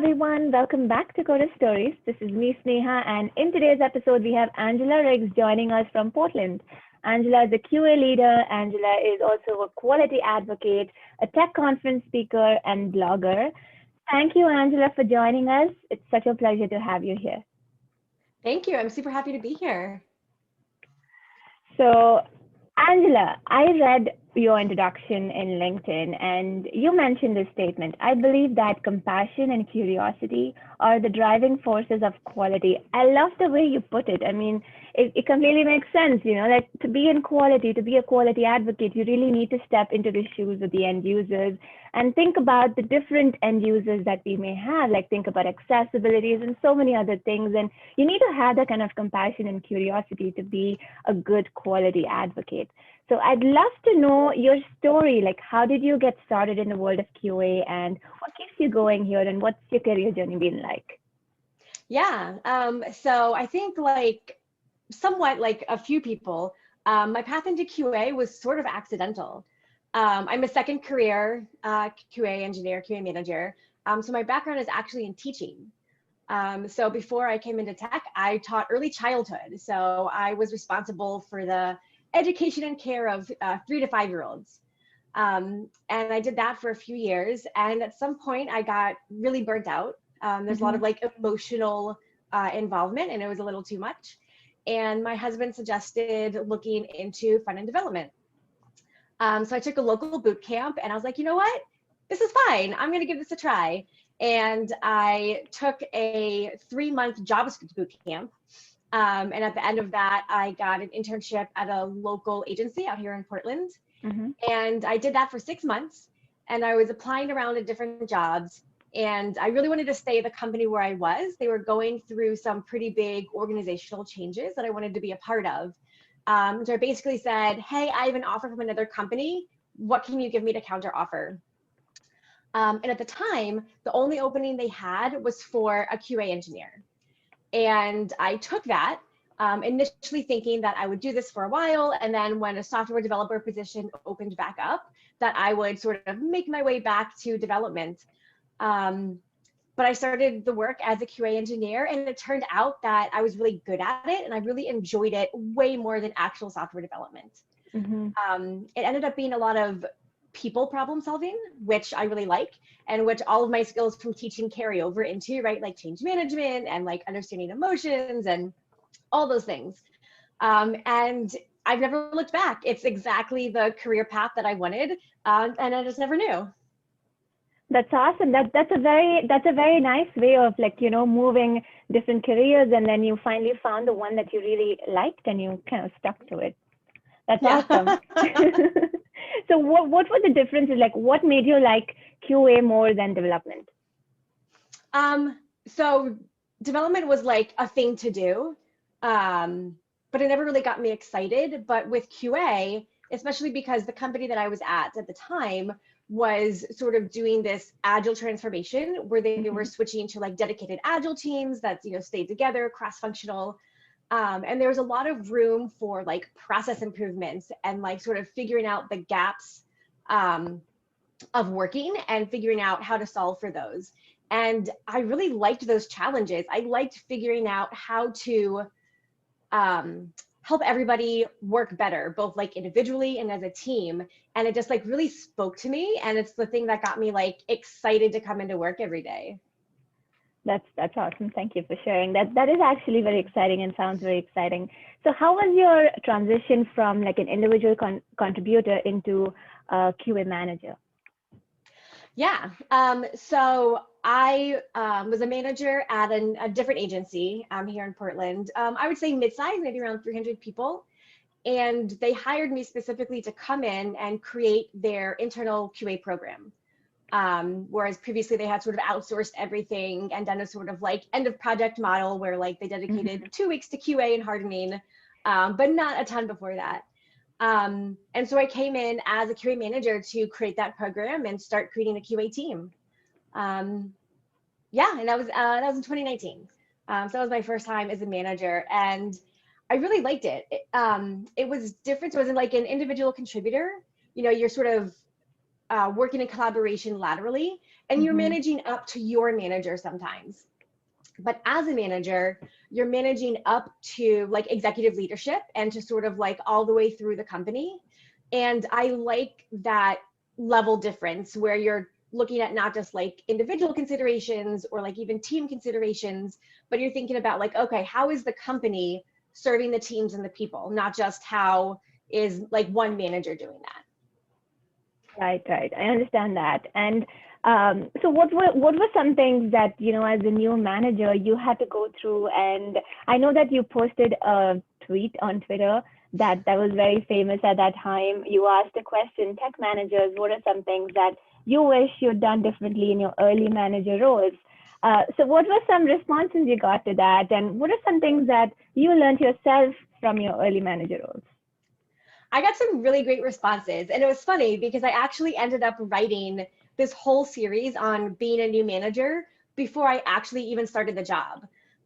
everyone. Welcome back to Coda Stories. This is me, Sneha, and in today's episode, we have Angela Riggs joining us from Portland. Angela is a QA leader. Angela is also a quality advocate, a tech conference speaker, and blogger. Thank you, Angela, for joining us. It's such a pleasure to have you here. Thank you. I'm super happy to be here. So, Angela, I read your introduction in LinkedIn and you mentioned this statement. I believe that compassion and curiosity are the driving forces of quality. I love the way you put it. I mean, it completely makes sense, like to be in quality, to be a quality advocate, you really need to step into the shoes of the end users and think about the different end users that we may have, like think about accessibilities and so many other things. And you need to have that kind of compassion and curiosity to be a good quality advocate. So I'd love to know your story, like how did you get started in the world of QA and what keeps you going here and what's your career journey been like? Yeah. So I think somewhat like a few people, my path into QA was sort of accidental. I'm a second career QA engineer, QA manager. So my background is actually in teaching. So before I came into tech, I taught early childhood. So I was responsible for the education and care of 3 to 5 year olds. And I did that for a few years. And at some point I got really burnt out. There's a lot of emotional involvement and it was a little too much. And my husband suggested looking into front-end development. So I took a local boot camp and I was like, you know what? This is fine. I'm going to give this a try. And I took a 3-month JavaScript boot camp. And at the end of that, I got an internship at a local agency out here in Portland. And I did that for 6 months. And I was applying around at different jobs. And I really wanted to stay at the company where I was. They were going through some pretty big organizational changes that I wanted to be a part of. So I basically said, hey, I have an offer from another company. What can you give me to counter offer? And at the time, the only opening they had was for a QA engineer. And I took that, initially thinking that I would do this for a while. And then when a software developer position opened back up, that I would sort of make my way back to development. But I started the work as a QA engineer and it turned out that I was really good at it and I really enjoyed it way more than actual software development. It ended up being a lot of people problem solving, which I really like, and which all of my skills from teaching carry over into, right? Like change management and like understanding emotions and all those things. And I've never looked back. It's exactly the career path that I wanted, and I just never knew. That's awesome. That's a very nice way of moving different careers and then you finally found the one that you really liked and you kind of stuck to it. That's awesome. So what were the differences? Like what made you like QA more than development? So development was like a thing to do, but it never really got me excited. But with QA, especially because the company that I was at the time was sort of doing this agile transformation where they were switching to like dedicated agile teams that stayed together, cross-functional. And there was a lot of room for like process improvements and like sort of figuring out the gaps of working and figuring out how to solve for those. And I really liked those challenges. I liked figuring out how to help everybody work better, both like individually and as a team. And it just like really spoke to me. And it's the thing that got me like excited to come into work every day. That's awesome. Thank you for sharing. That is actually very exciting and sounds very exciting. So how was your transition from like an individual contributor into a QA manager? Yeah. So I was a manager at a different agency here in Portland. I would say mid-size, maybe around 300 people. And they hired me specifically to come in and create their internal QA program. Whereas previously they had sort of outsourced everything and done a sort of like end of project model where like they dedicated 2 weeks to QA and hardening, but not a ton before that. And so I came in as a QA manager to create that program and start creating a QA team. Yeah, and that was in 2019. So that was my first time as a manager, and I really liked it. It was different. So it wasn't like an individual contributor. You're sort of working in collaboration laterally, and you're Mm-hmm. managing up to your manager sometimes. But as a manager, you're managing up to like executive leadership and to sort of like all the way through the company. And I like that level difference where you're looking at not just like individual considerations or like even team considerations, but you're thinking about like, okay, how is the company serving the teams and the people, not just how is like one manager doing that. Right, right. I understand that. And so what were some things that, as a new manager, you had to go through? And I know that you posted a tweet on Twitter that was very famous at that time. You asked the question, tech managers, what are some things that you wish you'd done differently in your early manager roles? So what were some responses you got to that? And what are some things that you learned yourself from your early manager roles? I got some really great responses. And it was funny because I actually ended up writing this whole series on being a new manager before I actually even started the job.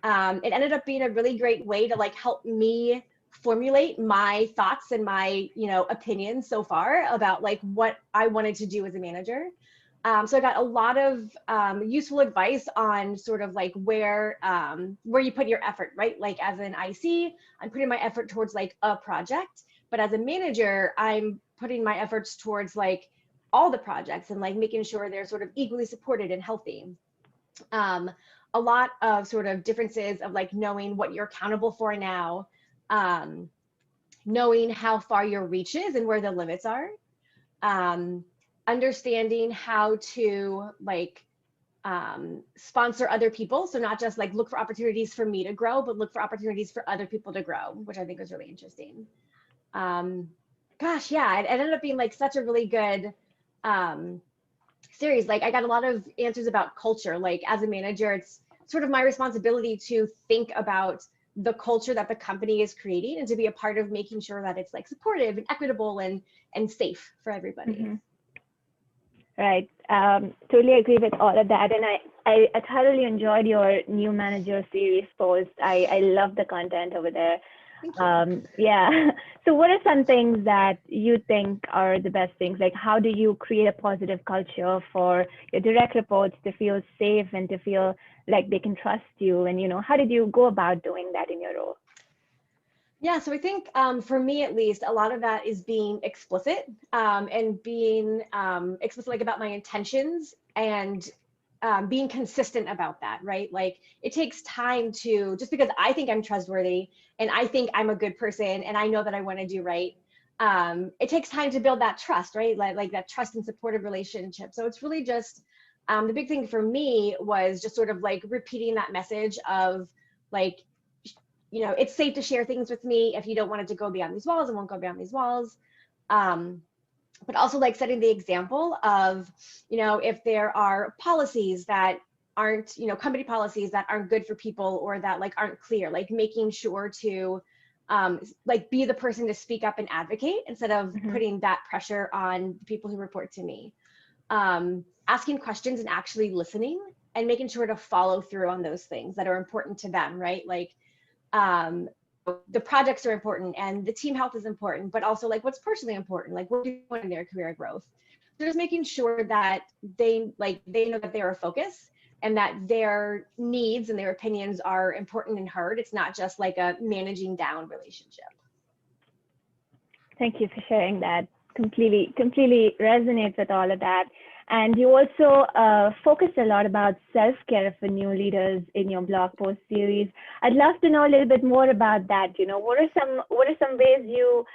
It ended up being a really great way to like help me formulate my thoughts and my, opinions so far about like what I wanted to do as a manager. So I got a lot of useful advice on sort of like where you put your effort, right? Like as an IC, I'm putting my effort towards like a project, but as a manager, I'm putting my efforts towards like all the projects and like making sure they're sort of equally supported and healthy. Um, a lot of sort of differences of like knowing what you're accountable for now, um, knowing how far your reach is and where the limits are, um, understanding how to like sponsor other people. So not just like look for opportunities for me to grow, but look for opportunities for other people to grow, which I think was really interesting. Um, Gosh, yeah, it ended up being like such a really good um, series. Like I got a lot of answers about culture. Like as a manager, it's sort of my responsibility to think about the culture that the company is creating and to be a part of making sure that it's like supportive and equitable and safe for everybody. Mm-hmm. Right. Totally agree with all of that. And I thoroughly enjoyed your new manager series post. I love the content over there. Thank you. Yeah. So what are some things that you think are the best things? Like how do you create a positive culture for your direct reports to feel safe and to feel like they can trust you? And, how did you go about doing that in your role? Yeah, so I think for me at least, a lot of that is being explicit and being explicit like about my intentions and being consistent about that, right? Like it takes time to, just because I think I'm trustworthy and I think I'm a good person and I know that I want to do right, it takes time to build that trust, right? Like that trust and supportive relationship. So it's really just the big thing for me was just sort of like repeating that message of like, it's safe to share things with me. If you don't want it to go beyond these walls, it won't go beyond these walls. Um, but also like setting the example of, if there are policies that aren't, company policies that aren't good for people or that like aren't clear, like making sure to like be the person to speak up and advocate instead of Mm-hmm. putting that pressure on the people who report to me. Asking questions and actually listening and making sure to follow through on those things that are important to them, right? Like um, the projects are important and the team health is important, but also like what's personally important, like what do you want in their career growth. So just making sure that they know that they're a focus and that their needs and their opinions are important and heard. It's not just like a managing down relationship. Thank you for sharing that. Completely resonates with all of that. And you also focus a lot about self-care for new leaders in your blog post series. I'd love to know a little bit more about that. What are some ways you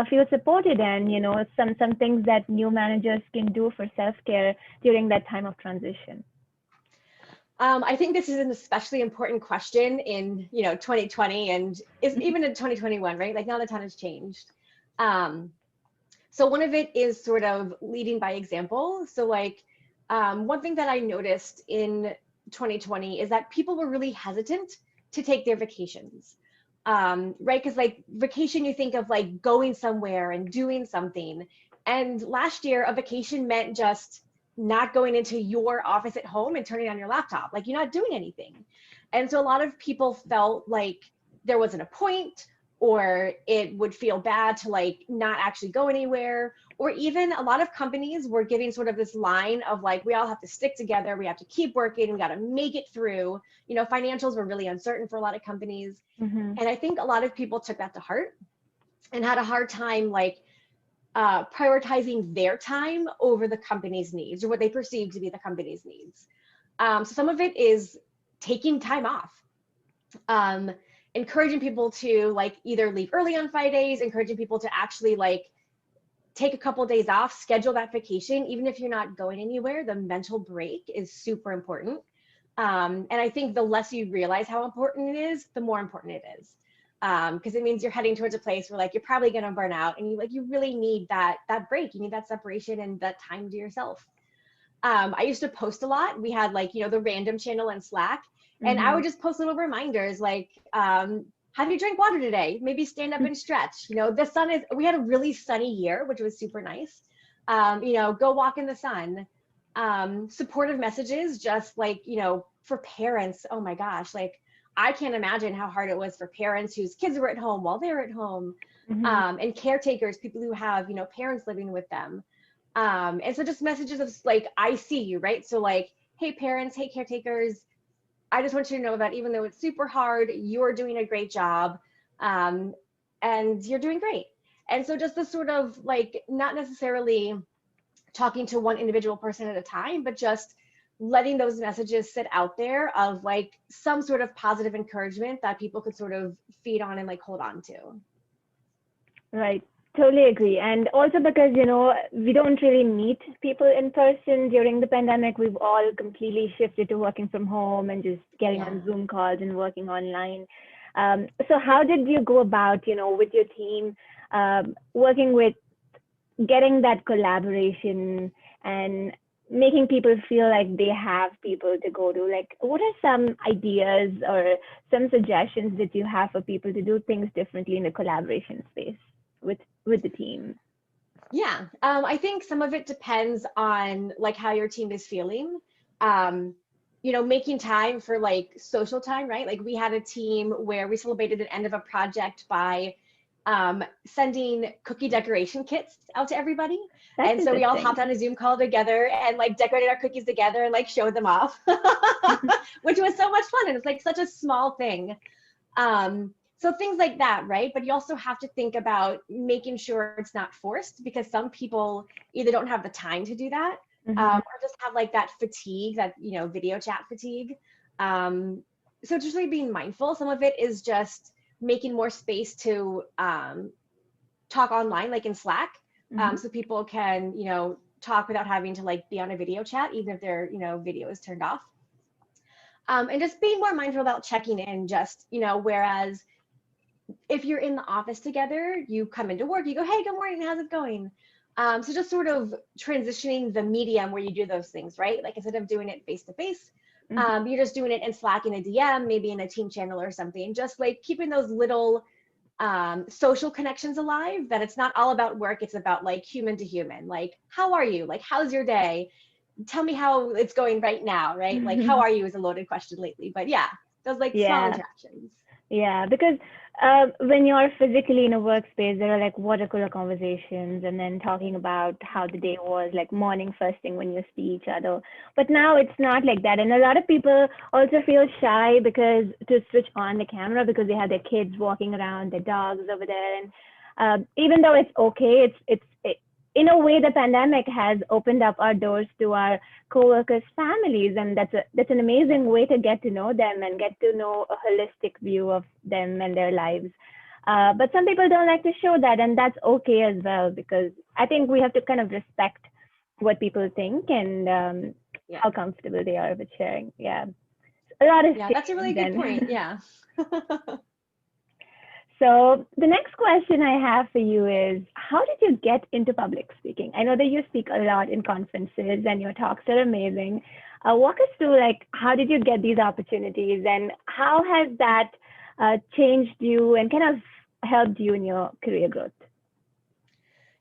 feel supported, and some things that new managers can do for self-care during that time of transition. I think this is an especially important question in 2020 and is even in 2021, right? Like now the time has changed. Um, So one of it is sort of leading by example. So like one thing that I noticed in 2020 is that people were really hesitant to take their vacations, right? Because like vacation, you think of like going somewhere and doing something. And last year, a vacation meant just not going into your office at home and turning on your laptop. Like you're not doing anything. And so a lot of people felt like there wasn't a point, or it would feel bad to like not actually go anywhere. Or even a lot of companies were giving sort of this line of like, we all have to stick together, we have to keep working, we got to make it through. You know, financials were really uncertain for a lot of companies. Mm-hmm. And I think a lot of people took that to heart and had a hard time like prioritizing their time over the company's needs or what they perceive to be the company's needs. So some of it is taking time off, um, encouraging people to like either leave early on Fridays, encouraging people to actually like take a couple of days off, schedule that vacation, even if you're not going anywhere. The mental break is super important. And I think the less you realize how important it is, the more important it is. Because it means you're heading towards a place where like you're probably going to burn out, and you really need that break. You need that separation and that time to yourself. I used to post a lot. We had like, the random channel in Slack, and I Mm-hmm. would just post little reminders like, have you drank water today? Maybe stand up and stretch. We had a really sunny year, which was super nice. Go walk in the sun. Supportive messages, just like, for parents. Oh my gosh, like I can't imagine how hard it was for parents whose kids were at home while they're at home, Mm-hmm. and caretakers, people who have, parents living with them. And so just messages of like, I see you, right? So like, hey parents, hey caretakers, I just want you to know that even though it's super hard, you're doing a great job, um, and you're doing great. And so just this sort of like, not necessarily talking to one individual person at a time, but just letting those messages sit out there of like some sort of positive encouragement that people could sort of feed on and like hold on to. Right. Totally agree. And also because, we don't really meet people in person during the pandemic. We've all completely shifted to working from home and just getting Yeah. on Zoom calls and working online. So how did you go about, with your team, working with getting that collaboration and making people feel like they have people to go to? Like, what are some ideas or some suggestions that you have for people to do things differently in the collaboration space with with the team? Yeah, I think some of it depends on like how your team is feeling. Um, making time for like social time, right? Like we had a team where we celebrated the end of a project by sending cookie decoration kits out to everybody. That's And so we all hopped interesting. on a Zoom call together and like decorated our cookies together and like showed them off, which was so much fun. And it's like such a small thing. So things like that, right? But you also have to think about making sure it's not forced, because some people either don't have the time to do that, Hmm. or just have like that fatigue, that, video chat fatigue. So just really being mindful. Some of it is just making more space to talk online, like in Slack, Hmm. so people can, talk without having to like be on a video chat, even if their, video is turned off. And just being more mindful about checking in, just, whereas if you're in the office together, you come into work, you go, hey, good morning, how's it going? So just sort of transitioning the medium where you do those things, right? Like instead of doing it face to face, Hmm. you're just doing it in Slack, in a DM, maybe in a team channel or something, just like keeping those little social connections alive, that it's not all about work, it's about like human to human. Like, how are you? Like, how's your day? Tell me how it's going right now, right? Like, how are you is a loaded question lately, but yeah, those like small Yeah. interactions. Yeah, because when you're physically in a workspace, there are like water cooler conversations and then talking about how the day was, like morning first thing when you see each other. But now it's not like that. And a lot of people also feel shy because to switch on the camera because they have their kids walking around, their dogs over there. And even though it's okay, in a way, the pandemic has opened up our doors to our coworkers' families, and that's an amazing way to get to know them and get to know a holistic view of them and their lives. But some people don't like to show that, and that's okay as well, because I think we have to kind of respect what people think and Yeah. how comfortable they are with sharing. Yeah, a lot has Yeah, that's a really changed good point. then. Yeah. So the next question I have for you is, how did you get into public speaking? I know that you speak a lot in conferences and your talks are amazing. Walk us through, like, how did you get these opportunities and how has that changed you and kind of helped you in your career growth?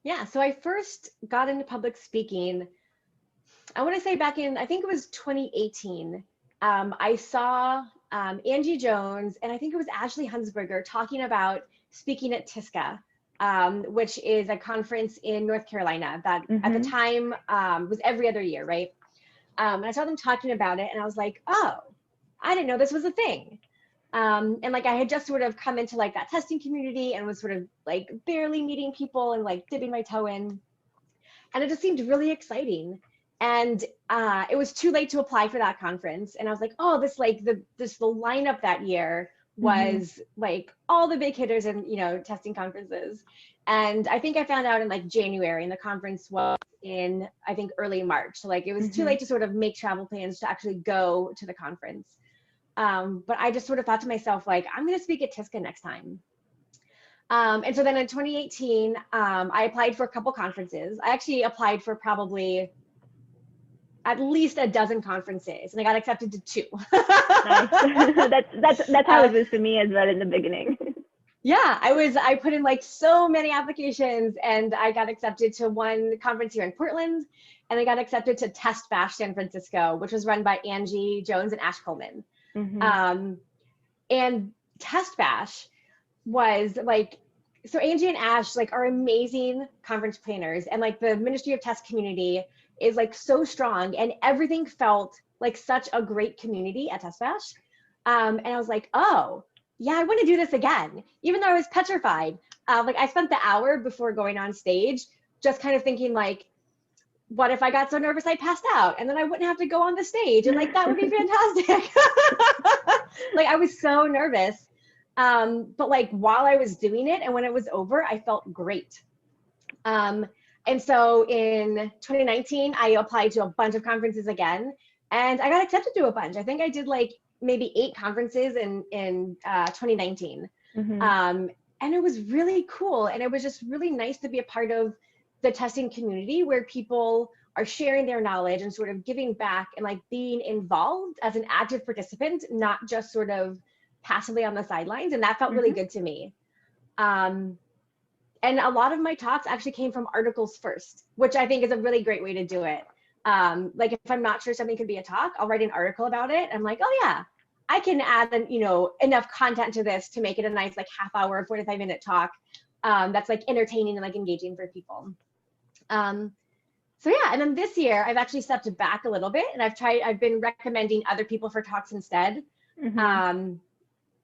Yeah. So I first got into public speaking, I want to say back in, I think it was 2018. I saw Angie Jones and I think it was Ashley Hunsberger talking about speaking at TISCA, which is a conference in North Carolina that at the Mm-hmm. time was every other year, right? And I saw them talking about it and I was like, oh, I didn't know this was a thing. And like I had just sort of come into like that testing community and was sort of like barely meeting people and like dipping my toe in. And it just seemed really exciting. And it was too late to apply for that conference. And I was like, oh, this like the lineup that year Mm-hmm. was like all the big hitters in, testing conferences. And I think I found out in like January, and the conference was in, I think, early March. So like it was too Mm-hmm. late to sort of make travel plans to actually go to the conference. But I just sort of thought to myself, like, I'm going to speak at TISCA next time. And so then in 2018, I applied for a couple conferences. I actually applied for probably at least a dozen conferences, and I got accepted to two. Nice. That's how uh, it was for me as well in the beginning. yeah, I put in like so many applications, and I got accepted to one conference here in Portland, and I got accepted to Test Bash San Francisco, which was run by Angie Jones and Ash Coleman. Mm-hmm. Um, and Test Bash was like, so Angie and Ash like are amazing conference planners, and like the Ministry of Test community is like so strong, and everything felt like such a great community at Test Bash. And I was like, oh yeah, I want to do this again, even though I was petrified. Like I spent the hour before going on stage just kind of thinking like, what if I got so nervous I passed out, and then I wouldn't have to go on the stage, and like that would be fantastic. Like I was so nervous. But like while I was doing it and when it was over, I felt great. Um, and so in 2019, I applied to a bunch of conferences again, and I got accepted to a bunch. I think I did like maybe 8 conferences in 2019. Mm-hmm. And it was really cool. And it was just really nice to be a part of the testing community where people are sharing their knowledge and sort of giving back and like being involved as an active participant, not just sort of passively on the sidelines. And that felt really Mm-hmm. good to me. Um, and a lot of my talks actually came from articles first, which I think is a really great way to do it. Like if I'm not sure something could be a talk, I'll write an article about it. I'm like, oh yeah, I can add enough content to this to make it a nice like half hour, 45-minute talk that's like entertaining and like engaging for people. So yeah, and then this year I've actually stepped back a little bit, and I've been recommending other people for talks instead. Mm-hmm. Um,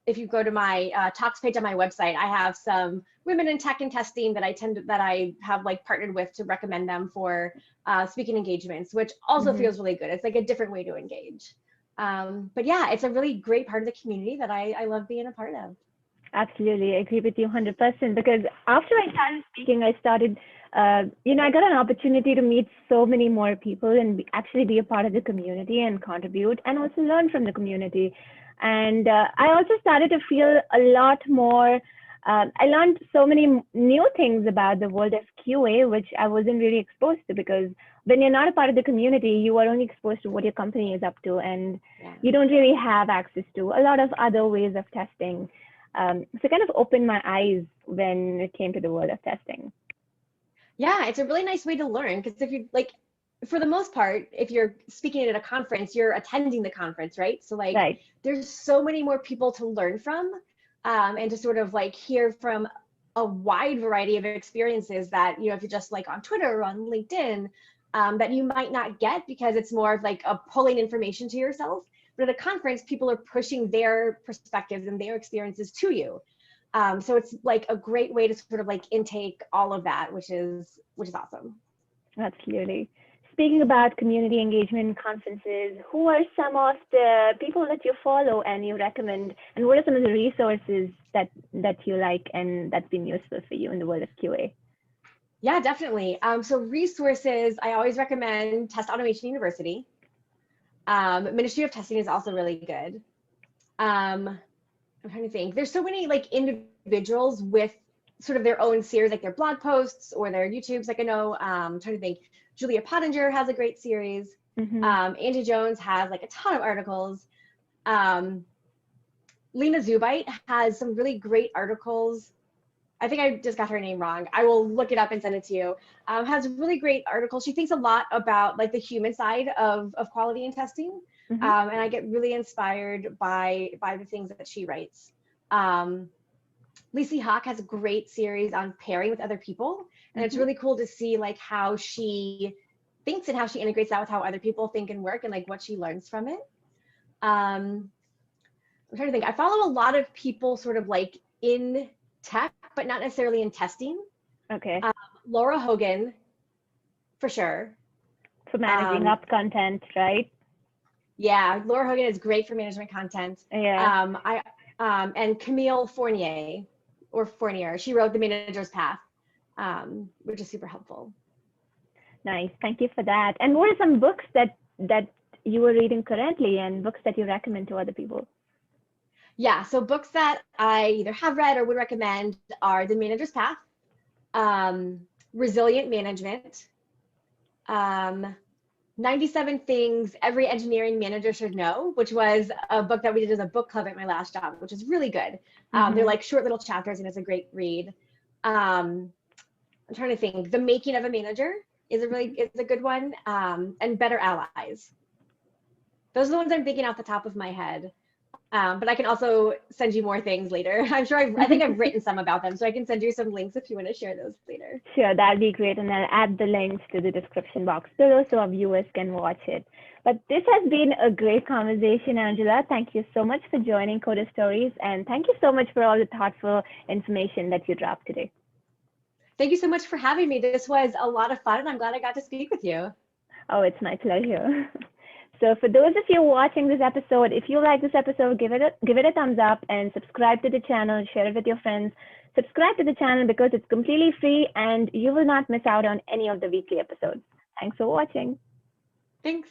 if you go to my talks page on my website, I have some women in tech and testing that I have like partnered with to recommend them for speaking engagements, which also Mm-hmm. feels really good. It's like a different way to engage. But yeah, it's a really great part of the community that I love being a part of. Absolutely, I agree with you 100% because after I started speaking, I started, I got an opportunity to meet so many more people and actually be a part of the community and contribute and also learn from the community. And I also started to feel a lot more. I learned so many new things about the world of QA, which I wasn't really exposed to because when you're not a part of the community, you are only exposed to what your company is up to, and Yeah. you don't really have access to a lot of other ways of testing. So it kind of opened my eyes when it came to the world of testing. Yeah, it's a really nice way to learn because if you like, for the most part, if you're speaking at a conference, you're attending the conference, right? So like, Right. there's so many more people to learn from, and to sort of like hear from a wide variety of experiences that if you're just like on Twitter or on LinkedIn, that you might not get because it's more of like a pulling information to yourself. But at a conference, people are pushing their perspectives and their experiences to you. So it's like a great way to sort of like intake all of that, which is awesome. Absolutely. Speaking about community engagement conferences, who are some of the people that you follow and you recommend, and what are some of the resources that you like and that's been useful for you in the world of QA? Yeah, definitely. So resources, I always recommend Test Automation University. Ministry of Testing is also really good. Um, I'm trying to think. There's so many like individuals with sort of their own series, like their blog posts or their YouTubes. Like I know, I'm trying to think. Julia Pottinger has a great series. Mm-hmm. Angie Jones has like a ton of articles. Um, Lena Zubite has some really great articles. I think I just got her name wrong. I will look it up and send it to you. Has really great articles. She thinks a lot about like the human side of quality and testing. Mm-hmm. And I get really inspired by the things that she writes. Um, Lacey Hawk has a great series on pairing with other people. And it's Mhm. really cool to see like how she thinks and how she integrates that with how other people think and work and like what she learns from it. I'm trying to think. I follow a lot of people sort of like in tech, but not necessarily in testing. Okay. Laura Hogan, for sure. For managing Um, up content, right? yeah, Laura Hogan is great for management content. Yeah. I and Camille Fournier, she wrote The Manager's Path, which is super helpful. Nice. Thank you for that. And what are some books that you are reading currently and books that you recommend to other people? Yeah, so books that I either have read or would recommend are The Manager's Path, um, Resilient Management, um, 97 Things Every Engineering Manager Should Know, which was a book that we did as a book club at my last job, which is really good. They're Mm-hmm. like short little chapters and it's a great read. I'm trying to think. The Making of a Manager is a good one, and Better Allies. Those are the ones I'm thinking off the top of my head. But I can also send you more things later. I'm sure I think I've written some about them, so I can send you some links if you want to share those later. Sure, that'd be great. And I'll add the links to the description box below so our viewers can watch it. But this has been a great conversation, Angela. Thank you so much for joining Coder Stories. And thank you so much for all the thoughtful information that you dropped today. Thank you so much for having me. This was a lot of fun, and I'm glad I got to speak with you. Oh, it's my pleasure. So for those of you watching this episode, if you like this episode, give it a thumbs up and subscribe to the channel, share it with your friends. Subscribe to the channel because it's completely free and you will not miss out on any of the weekly episodes. Thanks for watching. Thanks.